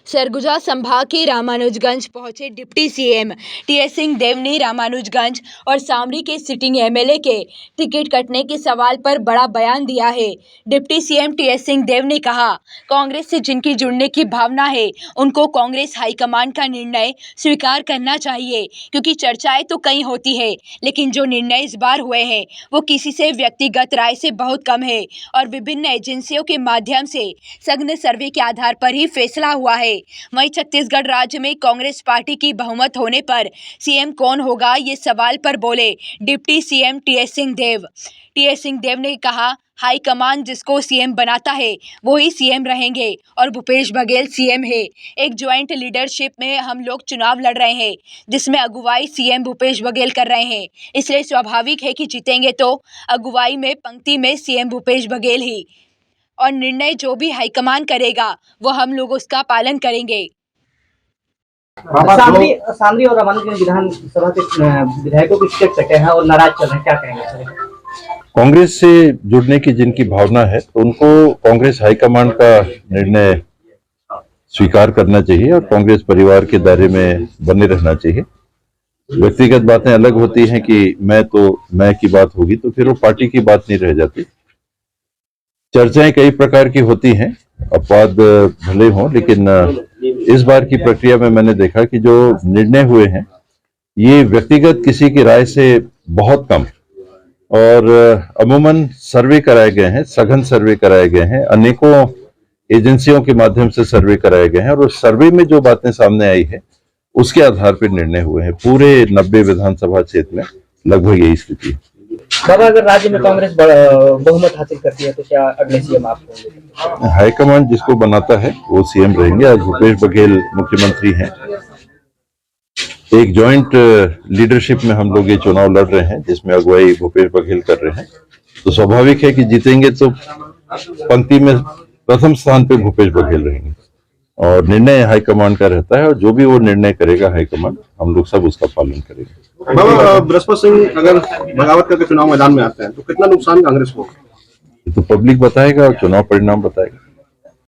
सरगुजा संभाग के रामानुजगंज पहुंचे डिप्टी सीएम टीएस सिंहदेव ने रामानुजगंज और शामली के सिटिंग एमएलए के टिकट कटने के सवाल पर बड़ा बयान दिया है। डिप्टी सीएम टीएस सिंहदेव ने कहा, कांग्रेस से जिनकी जुड़ने की भावना है उनको कांग्रेस हाईकमान का निर्णय स्वीकार करना चाहिए, क्योंकि चर्चाएं तो कई होती है लेकिन जो निर्णय इस बार हुए हैं वो किसी से व्यक्तिगत राय से बहुत कम है और विभिन्न एजेंसियों के माध्यम से सघन सर्वे के आधार पर ही फैसला हुआ है। वहीं छत्तीसगढ़ राज्य में कांग्रेस पार्टी की बहुमत होने पर सीएम कौन होगा, ये सवाल पर बोले deputy CM TS Singhdeo. TS Singhdeo ने कहा, हाईकमान जिसको सीएम बनाता है वो ही सीएम रहेंगे और भूपेश बघेल सीएम है। एक ज्वाइंट लीडरशिप में हम लोग चुनाव लड़ रहे हैं जिसमें अगुवाई सीएम भूपेश बघेल कर रहे हैं, इसलिए स्वाभाविक है कि जीतेंगे तो अगुवाई में पंक्ति में सीएम भूपेश बघेल ही, और निर्णय जो भी हाईकमान करेगा वो हम लोग उसका पालन करेंगे। शामली और रामानुजगंज विधानसभा के विधायकों के टिकट कटे हैं और नाराज चल रहे हैं, क्या कहेंगे? कांग्रेस से जुड़ने की जिनकी भावना है तो उनको कांग्रेस हाईकमान का निर्णय स्वीकार करना चाहिए और कांग्रेस परिवार के दायरे में बने रहना चाहिए। व्यक्तिगत बातें अलग होती हैं कि मैं की बात होगी तो फिर वो पार्टी की बात नहीं रह जाती। चर्चाएं कई प्रकार की होती हैं, अपवाद भले हों, लेकिन इस बार की प्रक्रिया में मैंने देखा कि जो निर्णय हुए हैं ये व्यक्तिगत किसी की राय से बहुत कम और अमूमन सर्वे कराए गए हैं, सघन सर्वे कराए गए हैं, अनेकों एजेंसियों के माध्यम से सर्वे कराए गए हैं और उस सर्वे में जो बातें सामने आई है उसके आधार पर निर्णय हुए हैं। पूरे 90 विधानसभा क्षेत्र में लगभग यही स्थिति है। बाबा, अगर राज्य में कांग्रेस बहुमत हासिल करती है तो क्या अगले सीएम आप होंगे? हाईकमान जिसको बनाता है वो सीएम रहेंगे। आज भूपेश बघेल मुख्यमंत्री हैं। एक जॉइंट लीडरशिप में हम लोग ये चुनाव लड़ रहे हैं जिसमें अगुवाई भूपेश बघेल कर रहे हैं, तो स्वाभाविक है कि जीतेंगे तो पंक्ति में प्रथम स्थान पे भूपेश बघेल रहेंगे और निर्णय हाईकमान का रहता है और जो भी वो निर्णय करेगा हाईकमान, हम लोग सब उसका पालन करेंगे। बाबा, बृहस्पति सिंह अगर बगावत करके चुनाव मैदान में आते हैं तो कितना नुकसान कांग्रेस को? तो पब्लिक बताएगा और चुनाव परिणाम बताएगा।